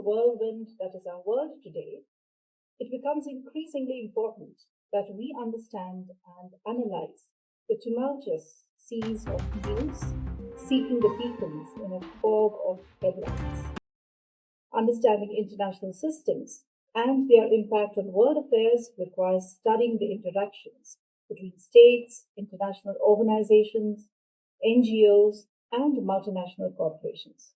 whirlwind that is our world today, it becomes increasingly important that we understand and analyze the tumultuous seas of news seeking the beacons in a fog of headlines. Understanding international systems and their impact on world affairs requires studying the interactions between states, international organizations, NGOs, and multinational corporations.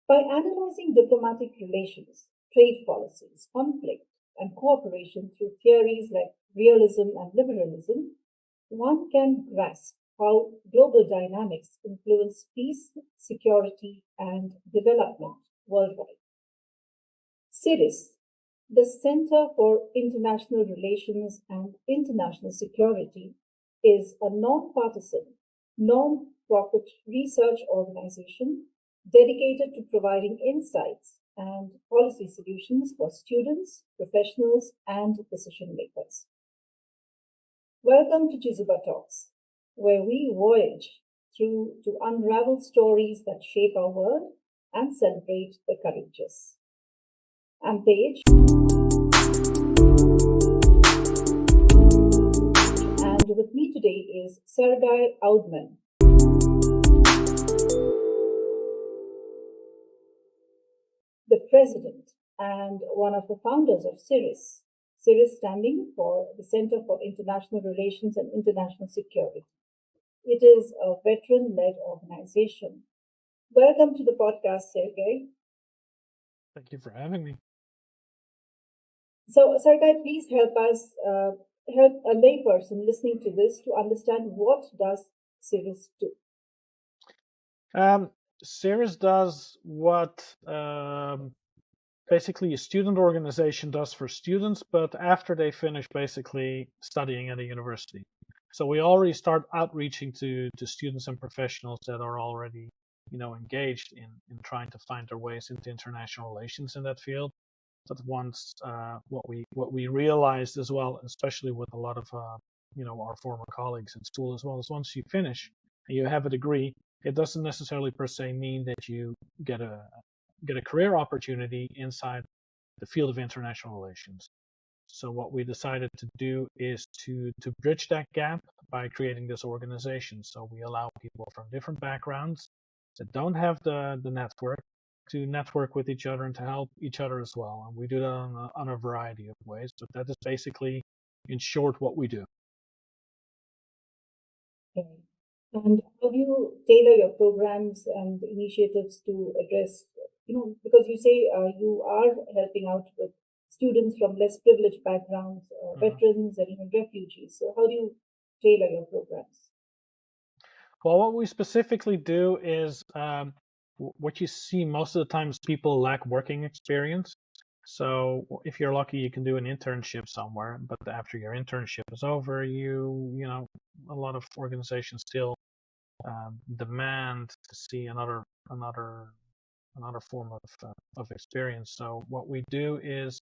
By analyzing diplomatic relations, trade policies, conflict, and cooperation through theories like realism and liberalism, one can grasp how global dynamics influence peace, security, and development worldwide. CIRIS, the Center for International Relations and International Security, is a non-partisan, non-profit research organization dedicated to providing insights and policy solutions for students, professionals, and decision makers. Welcome to Chezuba Talks, where we voyage through to unravel stories that shape our world and celebrate the courageous. I'm Paige, and with me today is Sergei Oudman, the president and one of the founders of CIRIS. CIRIS standing for the Center for International Relations and International Security. It is a veteran-led organization. Welcome to the podcast, Sergei. Thank you for having me. So, Sergei, please help us, help a layperson listening to this to understand what does CIRIS do? CIRIS does what basically a student organization does for students, but after they finish basically studying at a university. So we already start outreaching to students and professionals that are already, engaged in trying to find their ways into international relations in that field. But once what we realized as well, especially with a lot of our former colleagues in school as well, is once you finish and you have a degree, it doesn't necessarily per se mean that you get a career opportunity inside the field of international relations. So what we decided to do is to bridge that gap by creating this organization. So we allow people from different backgrounds that don't have the network to network with each other and to help each other as well. And we do that on a variety of ways, but that is basically, in short, what we do. Okay. And how do you tailor your programs and initiatives to address, because you say you are helping out with students from less privileged backgrounds, veterans, and even refugees. So how do you tailor your programs? Well, what we specifically do is what you see most of the times people lack working experience. So if you're lucky, you can do an internship somewhere, but after your internship is over, a lot of organizations still demand to see another form of experience. So what we do is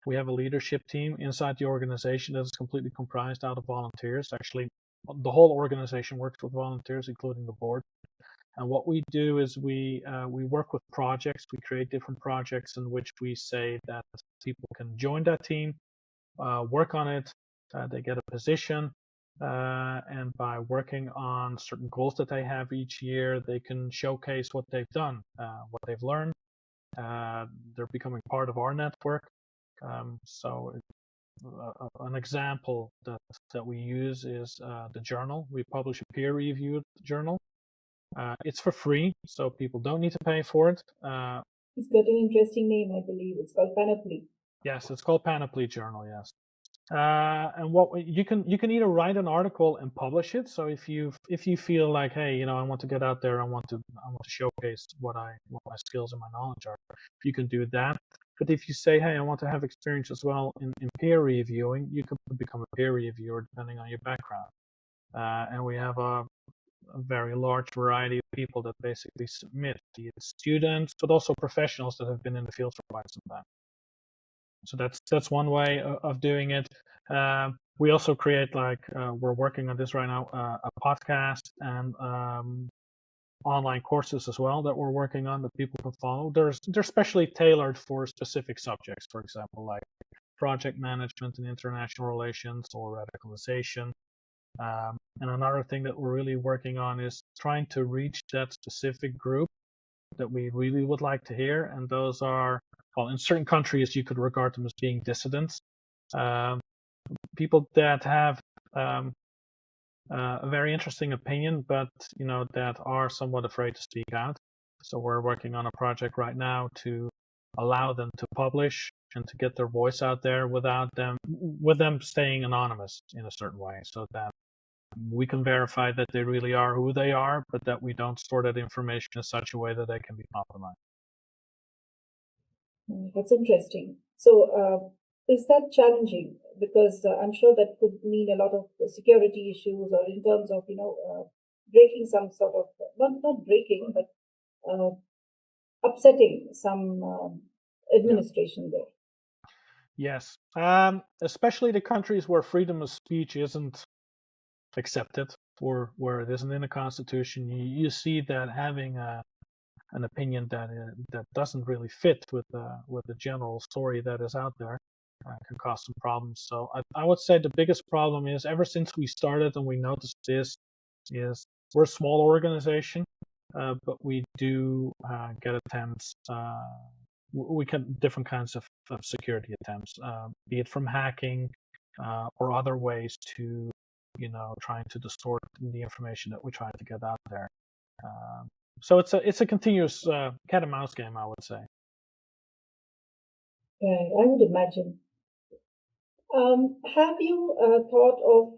we have a leadership team inside the organization that is completely comprised out of volunteers. Actually, the whole organization works with volunteers, including the board. And what we do is we work with projects. We create different projects in which we say that people can join that team, work on it. They get a position, and by working on certain goals that they have each year, they can showcase what they've done, what they've learned. They're becoming part of our network. So an example that we use is the journal. We publish a peer-reviewed journal. It's for free, so people don't need to pay for it. It's got an interesting name, I believe. It's called Panoply. Yes, it's called Panoply Journal. Yes, and what you can either write an article and publish it. So if you feel like, hey, I want to get out there, I want to showcase what my skills and my knowledge are, you can do that. But if you say, hey, I want to have experience as well in peer reviewing, you can become a peer reviewer depending on your background. And we have a very large variety of people that basically submit, be it students, but also professionals that have been in the field for quite some time. So that's one way of doing it. We also create, we're working on this right now, a podcast and online courses as well that we're working on that people can follow. They're specially tailored for specific subjects, for example, like project management and international relations or radicalization. And another thing that we're really working on is trying to reach that specific group that we really would like to hear. And those are, well, in certain countries, you could regard them as being dissidents. People that have a very interesting opinion, but that are somewhat afraid to speak out. So we're working on a project right now to allow them to publish and to get their voice out there with them staying anonymous in a certain way, so that we can verify that they really are who they are, but that we don't store that information in such a way that they can be compromised. That's interesting. So, is that challenging? Because I'm sure that could mean a lot of security issues, or in terms of breaking some sort of not breaking, but upsetting some administration there. Yes, especially the countries where freedom of speech isn't accepted, or where it isn't in the constitution. You see that having an opinion that doesn't really fit with the general story that is out there can cause some problems. So I would say the biggest problem is, ever since we started and we noticed this, is we're a small organization, but we do get attempts. We get different kinds of security attempts, be it from hacking or other ways to, trying to distort the information that we try to get out there. So it's a continuous cat and mouse game, I would say. Yeah, I would imagine. Have you thought of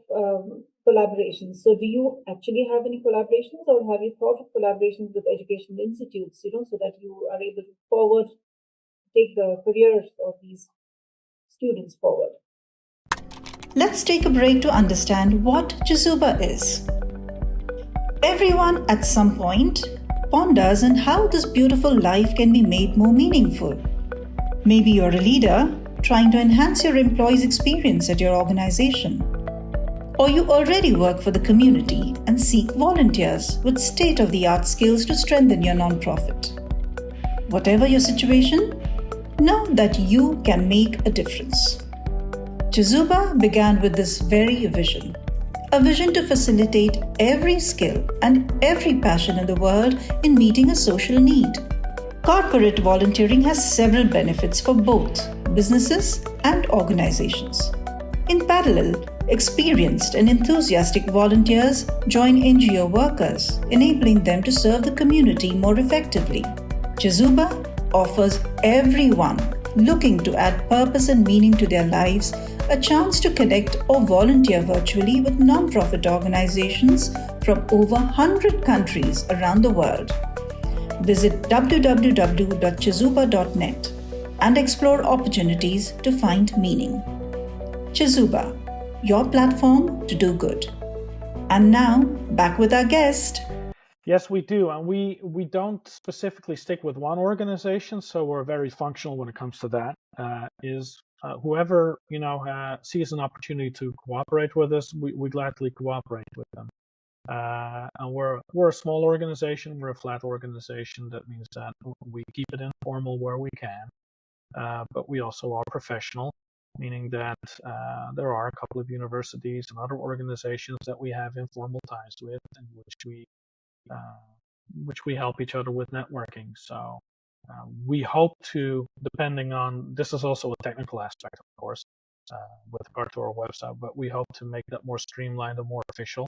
collaborations? So, do you actually have any collaborations, or have you thought of collaborations with educational institutes? So that you are able to take the careers of these students forward. Let's take a break to understand what Chezuba is. Everyone at some point ponders on how this beautiful life can be made more meaningful. Maybe you're a leader trying to enhance your employees' experience at your organization. Or you already work for the community and seek volunteers with state-of-the-art skills to strengthen your nonprofit. Whatever your situation, know that you can make a difference. Chezuba began with this very vision, a vision to facilitate every skill and every passion in the world in meeting a social need. Corporate volunteering has several benefits for both businesses and organizations. In parallel, experienced and enthusiastic volunteers join NGO workers, enabling them to serve the community more effectively. Chezuba offers everyone looking to add purpose and meaning to their lives a chance to connect or volunteer virtually with nonprofit organizations from over 100 countries around the world. Visit www.chezuba.net and explore opportunities to find meaning. Chezuba, your platform to do good. And now, back with our guest. Yes, we do, and we don't specifically stick with one organization, so we're very functional when it comes to that. Whoever sees an opportunity to cooperate with us, we gladly cooperate with them. And we're a small organization. We're a flat organization. That means that we keep it informal where we can, but we also are professional, meaning that there are a couple of universities and other organizations that we have informal ties with, in which we help each other with networking. So we hope to, depending on, this is also a technical aspect, of course, with regard to our website, but we hope to make that more streamlined and more official,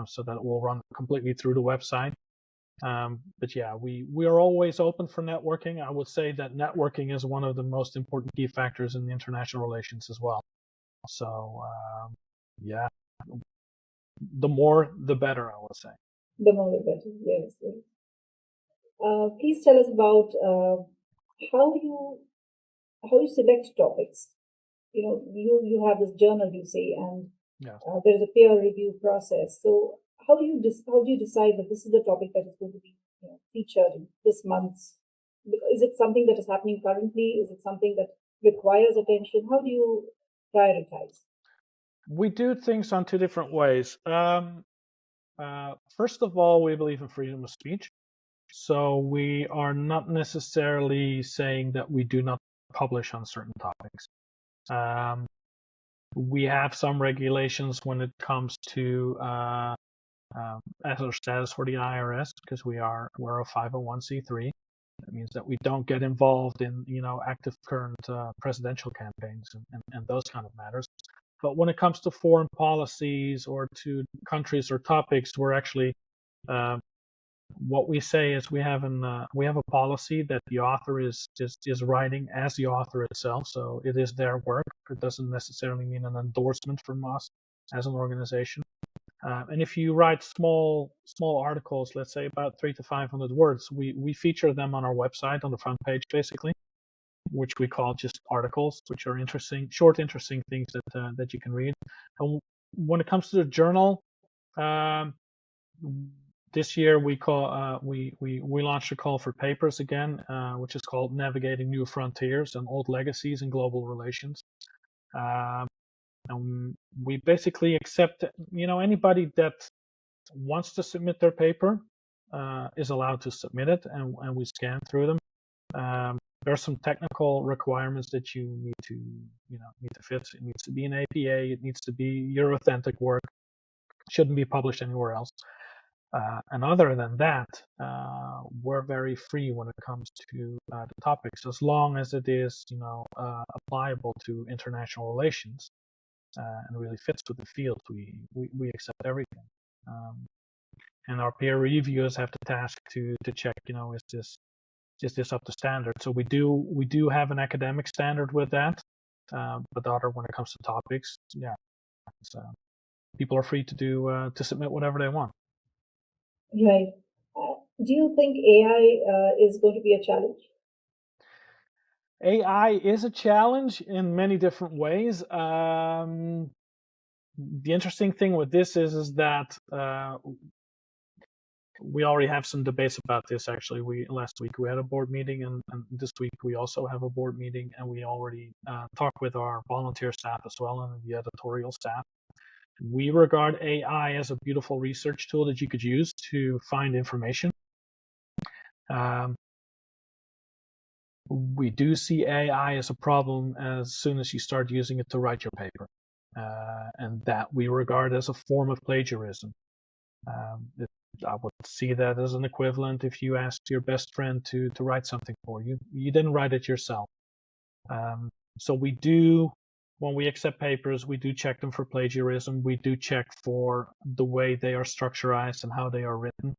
so that it will run completely through the website. But yeah, we are always open for networking. I would say that networking is one of the most important key factors in international relations as well. So yeah, the more the better, I would say. The more the better, yes. Please tell us about how you select topics. You have this journal, you say, and there's a peer review process. So how do you decide that this is the topic that is going to be featured in this month's? Is it something that is happening currently? Is it something that requires attention? How do you prioritize? We do things on two different ways. First of all, we believe in freedom of speech. So we are not necessarily saying that we do not publish on certain topics. We have some regulations when it comes to as our status for the IRS, because we're a 501c3. That means that we don't get involved in active current presidential campaigns and those kind of matters. But when it comes to foreign policies or to countries or topics, we're actually what we say is we have a policy that the author is writing as the author itself, so it is their work. It doesn't necessarily mean an endorsement from us as an organization. And if you write small articles, let's say about 300 to 500 words, we feature them on our website on the front page, basically, which we call just articles, which are short, interesting things that you can read. And when it comes to the journal, this year we launched a call for papers again, which is called Navigating New Frontiers and Old Legacies in Global Relations. And we basically accept, anybody that wants to submit their paper is allowed to submit it, and we scan through them. There are some technical requirements that you need to fit. It needs to be an APA. It needs to be your authentic work. It shouldn't be published anywhere else. And other than that, we're very free when it comes to the topics, as long as it is, applicable to international relations and really fits with the field. We accept everything, and our peer reviewers have the task to check, is this up to standard? So we do have an academic standard with that, but when it comes to topics, people are free to submit whatever they want. Right. Do you think AI is going to be a challenge? AI is a challenge in many different ways. The interesting thing with this is that we already have some debates about this. Actually, last week we had a board meeting, and this week we also have a board meeting, and we already talked with our volunteer staff as well and the editorial staff. We regard AI as a beautiful research tool that you could use to find information. We do see AI as a problem as soon as you start using it to write your paper, and that we regard as a form of plagiarism. I would see that as an equivalent if you asked your best friend to write something for you. You didn't write it yourself. So we do, when we accept papers, we do check them for plagiarism. We do check for the way they are structurized and how they are written.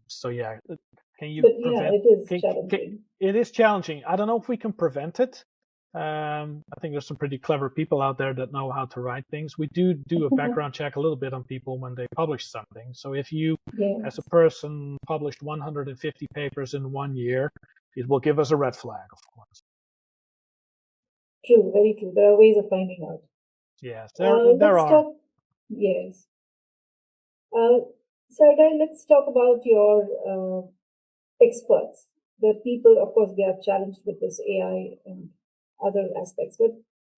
So yeah, can you prevent? It is challenging. It is challenging. I don't know if we can prevent it. I think there's some pretty clever people out there that know how to write things. We do a background check a little bit on people when they publish something. So if you, as a person, published 150 papers in 1 year, it will give us a red flag, of course. True, very true. There are ways of finding out. Yes, there are. Yes. Sergei, let's talk about your experts. The people, of course, they are challenged with this AI and other aspects, but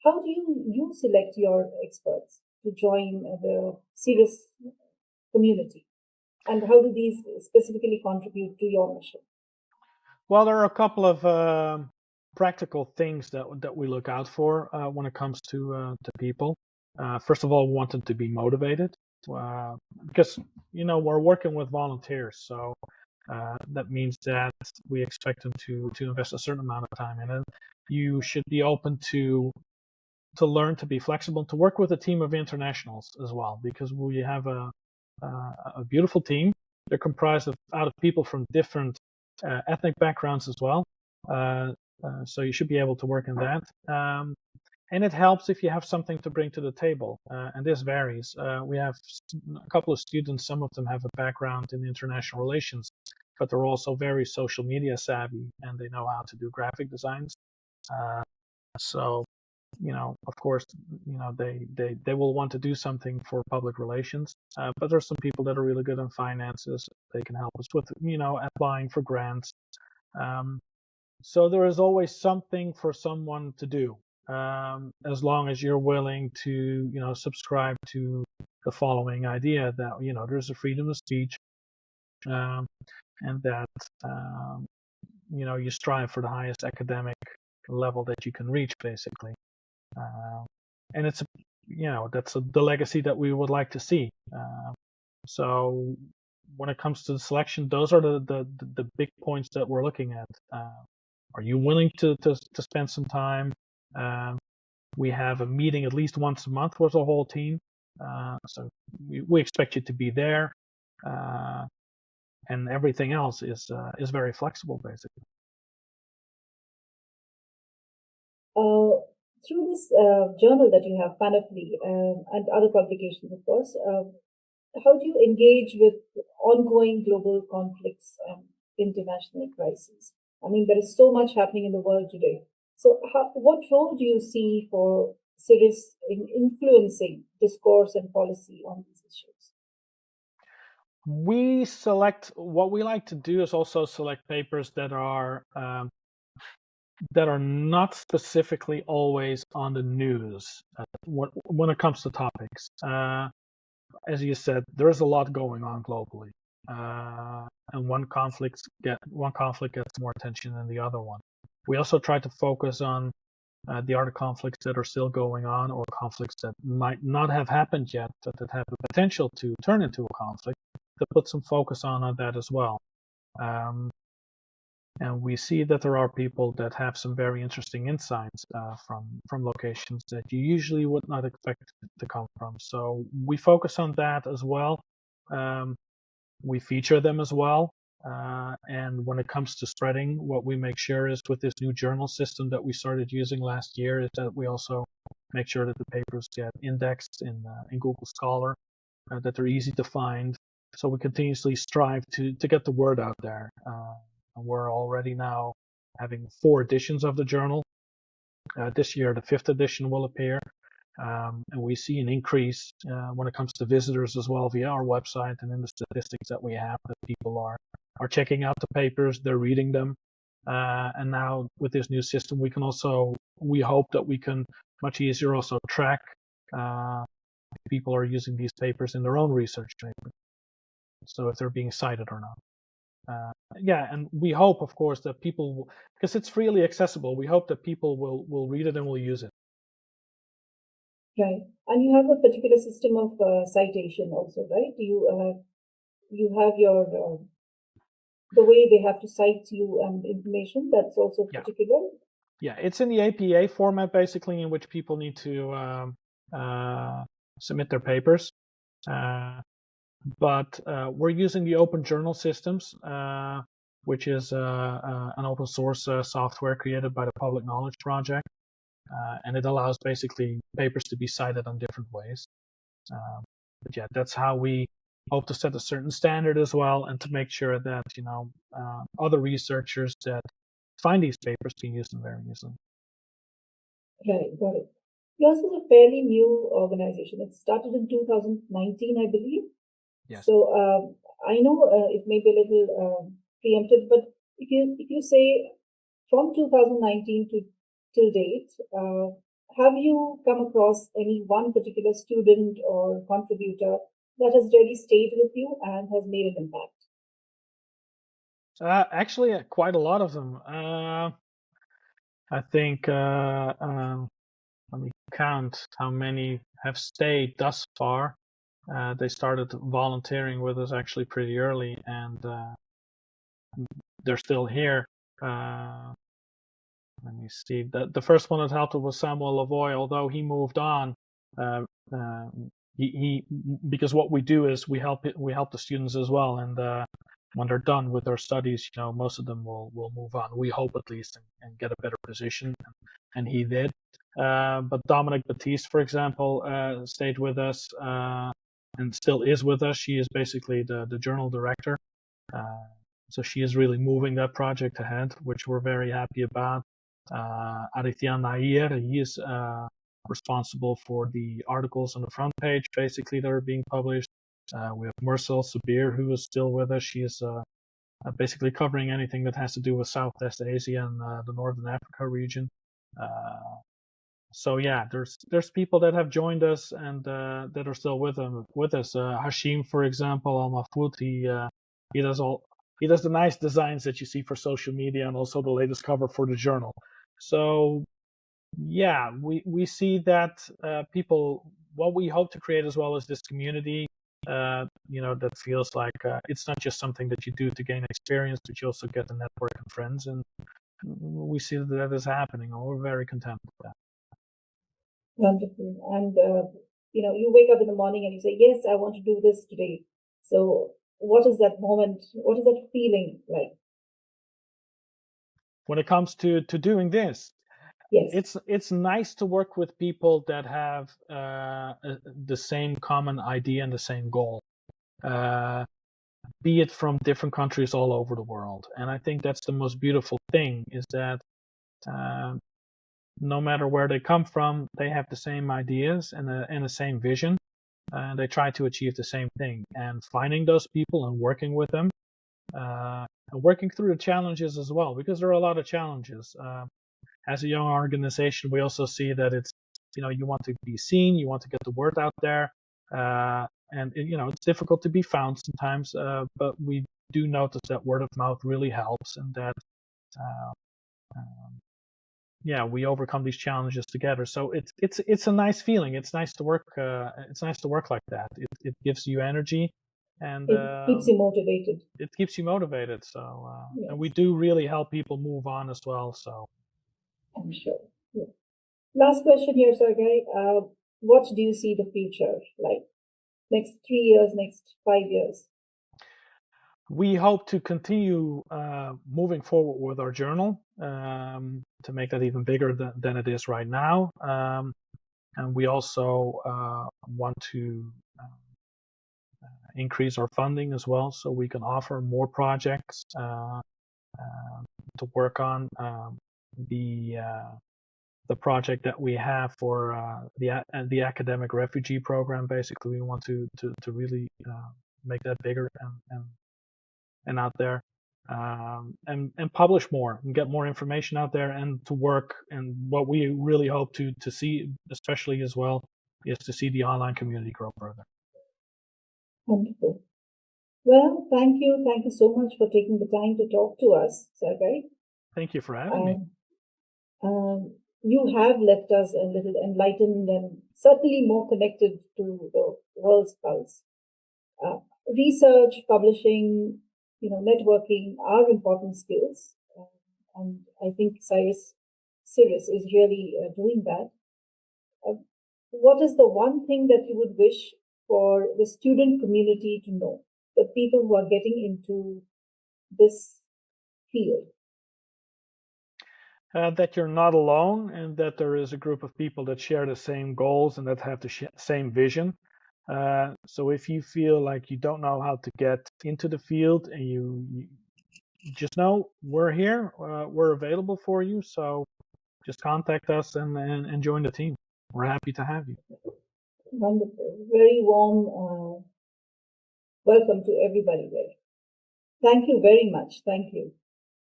how do you select your experts to join the CIRIS community, and how do these specifically contribute to your mission? Well, there are a couple of practical things that we look out for when it comes to people. First of all, we want them to be motivated, because we're working with volunteers, so that means that we expect them to invest a certain amount of time in it. You should be open to learn to be flexible, to work with a team of internationals as well, because we have a beautiful team. They're comprised out of people from different ethnic backgrounds as well. So you should be able to work in that. And it helps if you have something to bring to the table. And this varies. We have a couple of students, some of them have a background in international relations, but they're also very social media savvy, and they know how to do graphic designs. So, of course, they will want to do something for public relations. But there's some people that are really good in finances. They can help us with, applying for grants. So there is always something for someone to do. as long as you're willing to, subscribe to the following idea that, there's a freedom of speech, um, and that, you strive for the highest academic level that you can reach, basically. And it's, that's the legacy that we would like to see. So when it comes to the selection, those are the big points that we're looking at. Are you willing to spend some time? We have a meeting at least once a month with the whole team. So we expect you to be there. And everything else is very flexible, basically. Through this journal that you have, Panoply, and other publications, of course, how do you engage with ongoing global conflicts and international crises? I mean, there is so much happening in the world today. So what role do you see for CIRIS in influencing discourse and policy on these issues? What we like to do is also select papers that are not specifically always on the news when it comes to topics. As you said, there's a lot going on globally, and one conflict gets more attention than the other one. We also try to focus on the other conflicts that are still going on, or conflicts that might not have happened yet, that have the potential to turn into a conflict, to put some focus on that as well. And we see that there are people that have some very interesting insights from locations that you usually would not expect to come from. So we focus on that as well. We feature them as well. And when it comes to spreading, what we make sure is, with this new journal system that we started using last year, is that we also make sure that the papers get indexed in Google Scholar, that they're easy to find. So we continuously strive to get the word out there. And we're already now having 4 editions of the journal. This year, the 5th edition will appear. And we see an increase when it comes to visitors as well via our website, and in the statistics that we have, that people are checking out the papers, they're reading them. And now with this new system, we hope that we can much easier also track if people are using these papers in their own research papers. So if they're being cited or not. And we hope, of course, that people, because it's freely accessible, we hope that people will read it and will use it. Right. And you have a particular system of citation also, right? You have your the way they have to cite you and information, that's also particular? Yeah, it's in the APA format, basically, in which people need to submit their papers. But we're using the open journal systems, which is an open source software created by the Public Knowledge Project. And it allows basically papers to be cited on different ways. But yeah, that's how we hope to set a certain standard as well, and to make sure that other researchers that find these papers can use them very easily. Right, got it. Yours is a fairly new organization. It started in 2019, I believe. Yes. So I know it may be a little preemptive, but if you say from 2019 till date, have you come across any one particular student or contributor that has really stayed with you and has made an impact? Actually, quite a lot of them. I think, let me count how many have stayed thus far. They started volunteering with us actually pretty early, and they're still here. Let me see. The first one that helped was Samuel Lavoie, although he moved on. Because what we do is we help the students as well, and when they're done with their studies, most of them will move on. We hope, at least, and get a better position, and he did. But Dominic Batiste, for example, stayed with us and still is with us. She is basically the journal director. So she is really moving that project ahead, which we're very happy about. Aditya Nair, he is responsible for the articles on the front page, basically, that are being published. We have Marcel Sabir, who is still with us. She is basically covering anything that has to do with Southwest Asia and the Northern Africa region. So yeah, there's people that have joined us and that are still with us. Hashim, for example, Al Mahfoud, he does the nice designs that you see for social media and also the latest cover for the journal. So yeah, we see that people, what we hope to create as well as this community, that feels like it's not just something that you do to gain experience, but you also get a network of friends, and we see that is happening, and we're very content with that. Wonderful. And, you wake up in the morning and you say, yes, I want to do this today. So what is that moment? What is that feeling like? When it comes to doing this, yes, it's nice to work with people that have the same common idea and the same goal, be it from different countries all over the world. And I think that's the most beautiful thing, is that no matter where they come from, they have the same ideas and the same vision, and they try to achieve the same thing. And finding those people and working with them, and working through the challenges as well, because there are a lot of challenges. As a young organization, we also see that it's, you want to be seen, you want to get the word out there, and it's difficult to be found sometimes, but we do notice that word of mouth really helps, and that we overcome these challenges together. So it's a nice feeling. It's nice to work. It's nice to work like that. It gives you energy, and it keeps you motivated. It keeps you motivated. So Yes. and we do really help people move on as well. So I'm sure. Yeah. Last question here, Sergei. What do you see the future like? Next 3 years, next 5 years? We hope to continue moving forward with our journal, to make that even bigger than it is right now. And we also want to increase our funding as well, so we can offer more projects to work on. The project that we have for the academic refugee program, basically, we want to really make that bigger and out there, and publish more and get more information out there, and to work. And what we really hope to see, especially as well, is to see the online community grow further. Wonderful. Well, thank you. Thank you so much for taking the time to talk to us, Sergei. Thank you for having me. You have left us a little enlightened and certainly more connected to the world's pulse. Research, publishing, networking are important skills, and I think CIRIS is really doing that. What is the one thing that you would wish for the student community to know, the people who are getting into this field? That you're not alone, and that there is a group of people that share the same goals and that have the same vision. So if you feel like you don't know how to get into the field, and you just know we're here, we're available for you. So just contact us and join the team. We're happy to have you. Wonderful. Very warm welcome to everybody there. Thank you very much. Thank you.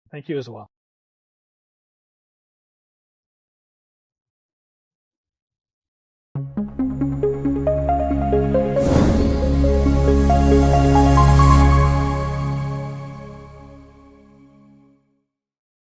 Thank you as well.